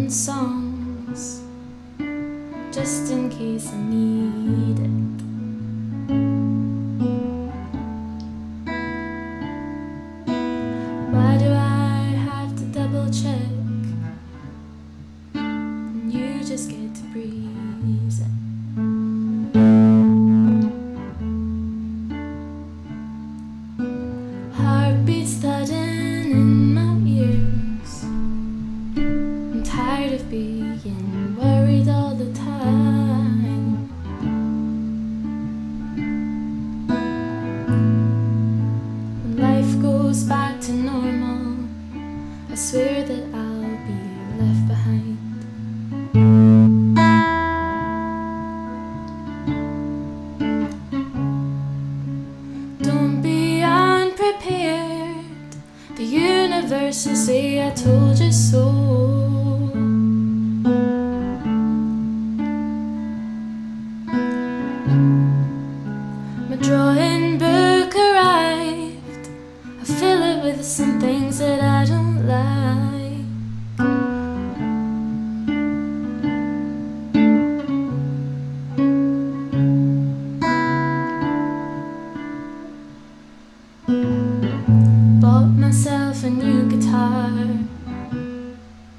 in songs, just in case I need it. Why do I have to double check? And you just get to breeze it. Heartbeats thudding in my ears. I'm tired of being worried all the time. When life goes back to normal, I swear that I'll be left behind. Don't be unprepared. The universe will say I told you so. My drawing book arrived. I fill it with some things that I don't like. Bought myself a new guitar,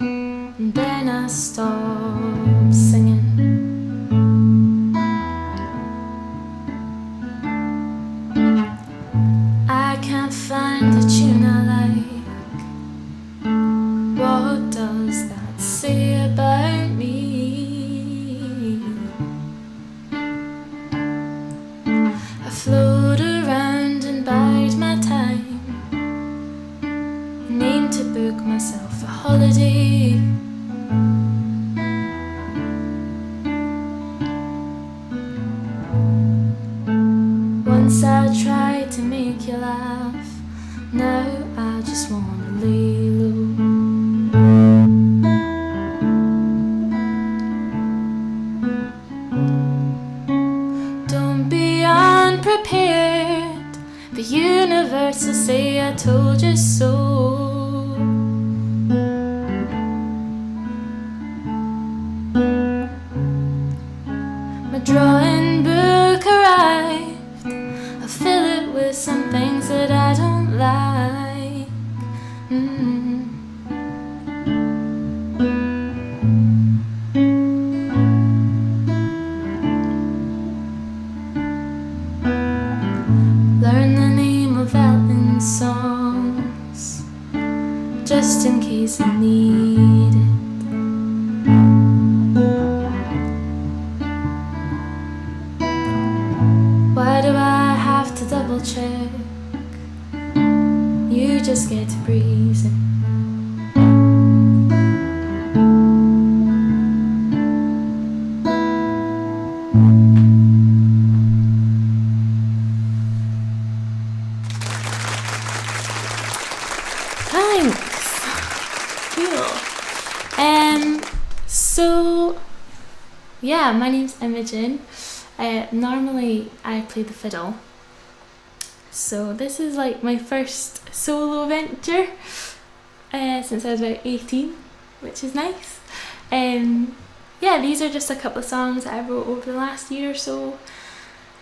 and then I stopped singing. I can't find a tune I like. What does that say about me? I float around and bide my time, and aim to book myself a holiday. Once I tried to make you laugh, now I just wanna lay low. Don't be unprepared. The universe will say I told you so. My drawing book arrived. I fill it with some things that I don't like. Learn the name of Elton's songs, just in case I need it. Why do I have to double check? You just get to breeze it. Thanks. Cool. So yeah, my name's Imogen. Normally I play the fiddle, so this is like my first solo venture since I was about 18, which is nice. Yeah, these are just a couple of songs that I wrote over the last year or so.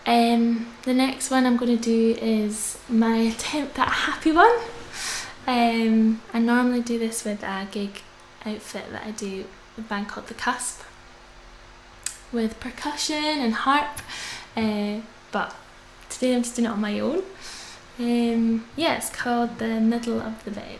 The next one I'm going to do is my attempt at a happy one. I normally do this with a gig outfit that I do with a band called the Cusp, with percussion and harp, but today I'm just doing it on my own. Yeah, it's called The Middle of the Bed.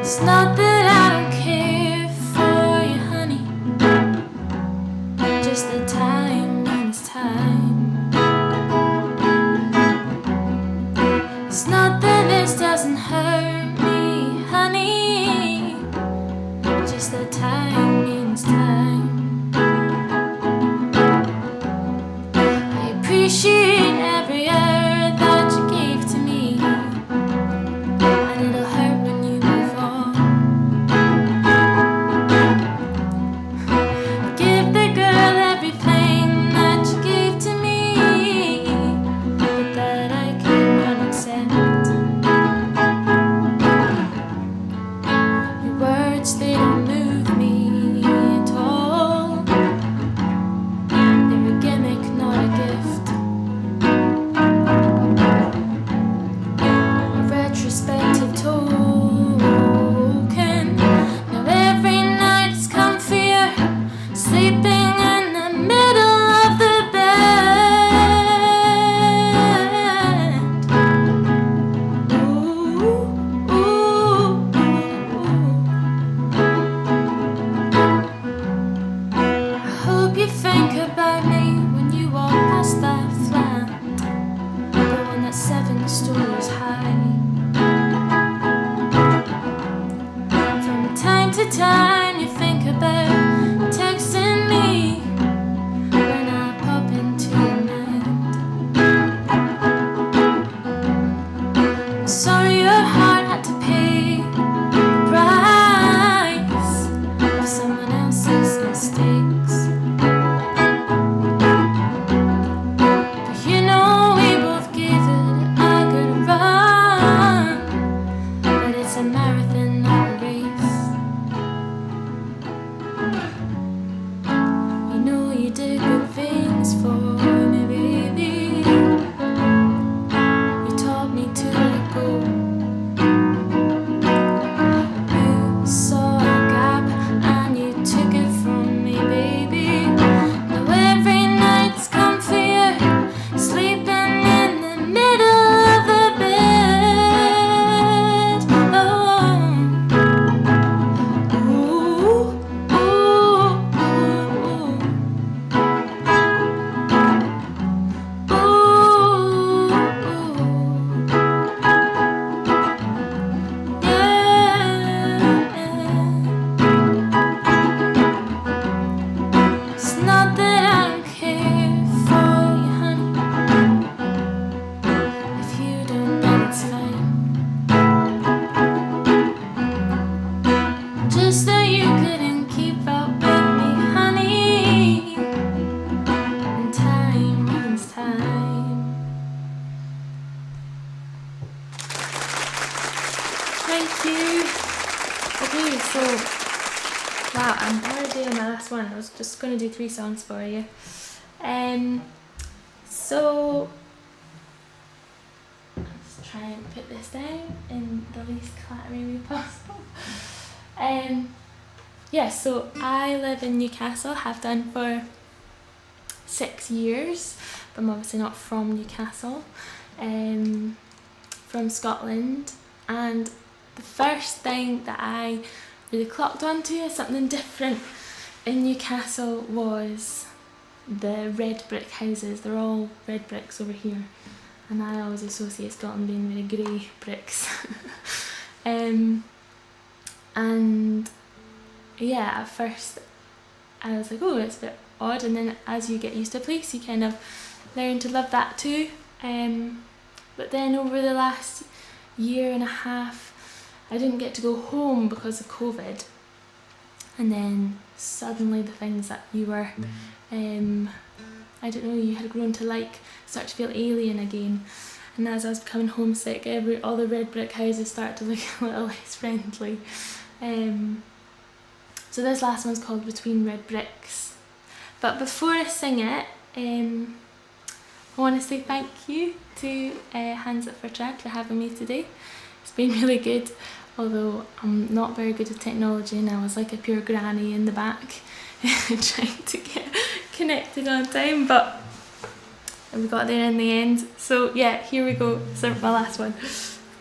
It's not that I don't care for you, honey, just the time means time. It's not that this doesn't hurt me, honey, respective token. Now every night's comfier, sleeping in the middle of the bed. Ooh, ooh, ooh. I hope you think about me when you walk past that flat, the one that's 7 stories high. From time to time you think about texting me when I pop into your mind. I'm sorry your heart had to pay the price of someone else's mistakes. But you know we both gave it a good run, but it's a marathon, not a race. You know you did good things for me, baby. You taught me to let go. You saw a gap and you took it from me, baby. Now every night's comfier, sleeping in the middle of the bed. Oh. Ooh, ooh, ooh, ooh. Yeah. It's not that I don't care for you, honey. If you don't, then it's fine. Just that you couldn't keep up with me, honey. And time means time. Thank you. Okay, so wow, I'm already on my last one. I was just gonna do 3 songs for you. So let's try and put this down in the least clattery way possible. Yeah, so I live in Newcastle, have done for 6 years, but I'm obviously not from Newcastle, from Scotland. And the first thing that I really clocked onto as something different in Newcastle was the red brick houses. They're all red bricks over here, and I always associate Scotland being really grey bricks. And yeah, at first I was like, oh, it's a bit odd, and then as you get used to a place you kind of learn to love that too. But then over the last year and a half I didn't get to go home because of COVID, and then suddenly the things that you were I don't know, you had grown to like start to feel alien again. And as I was becoming homesick, all the red brick houses started to look a little less friendly. So this last one's called Between Red Bricks. But before I sing it, I want to say thank you to Hands Up for Trad for having me today. It's been really good, although I'm not very good with technology and I was like a pure granny in the back trying to get connected on time, but we got there in the end. So yeah, here we go. So my last one,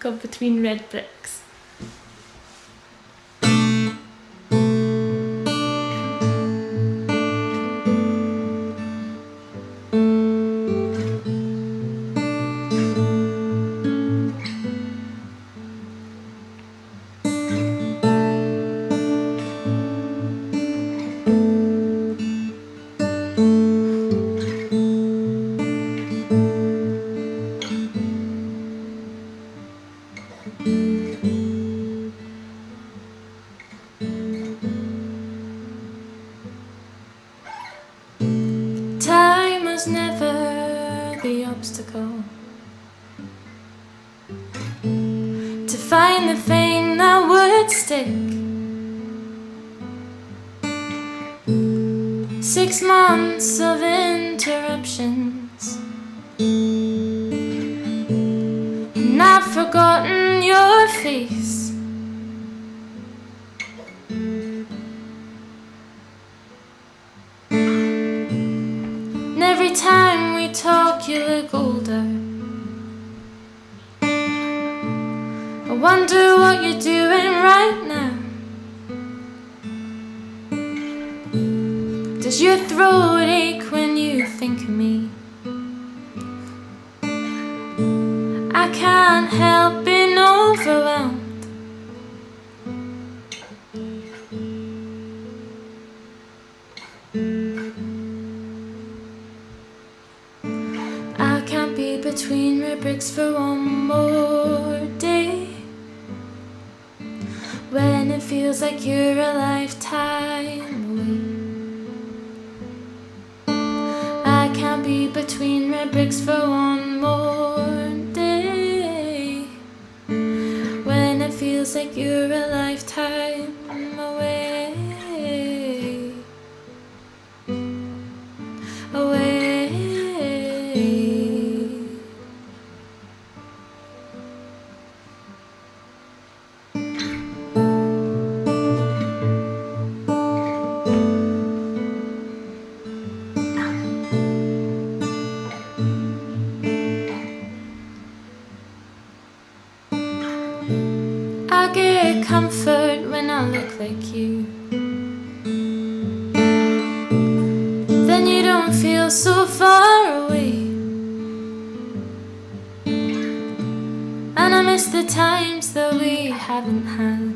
called Between Red Bricks. Time was never the obstacle to find the thing that would stick. 6 months of interruptions, and I've forgotten in your face. And every time we talk you look older. I wonder what you're doing right now. Does your throat ache when you think of me? I can't help being overwhelmed. I can't be between red bricks for one more day, when it feels like you're a lifetime away. I can't be between red bricks for one more day, when it feels like you're a lifetime away. Away. I get comfort when I look like you. Then you don't feel so far away. And I miss the times that we haven't had.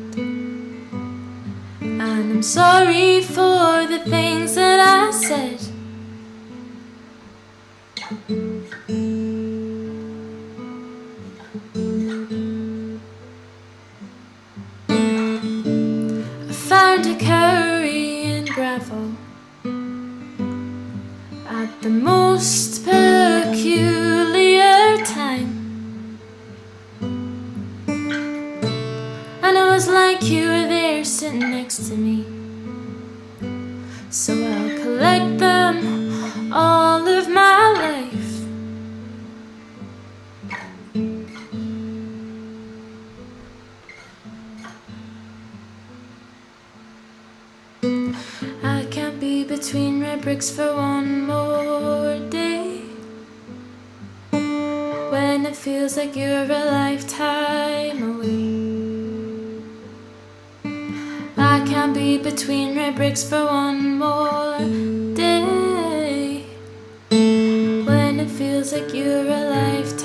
And I'm sorry for the things that I said. Found a curry and gravel at the most peculiar time, and it was like you were there sitting next to me. So I'll collect them all of my life. I can't be between red bricks for one more day, when it feels like you're a lifetime away. I can't be between red bricks for one more day, when it feels like you're a lifetime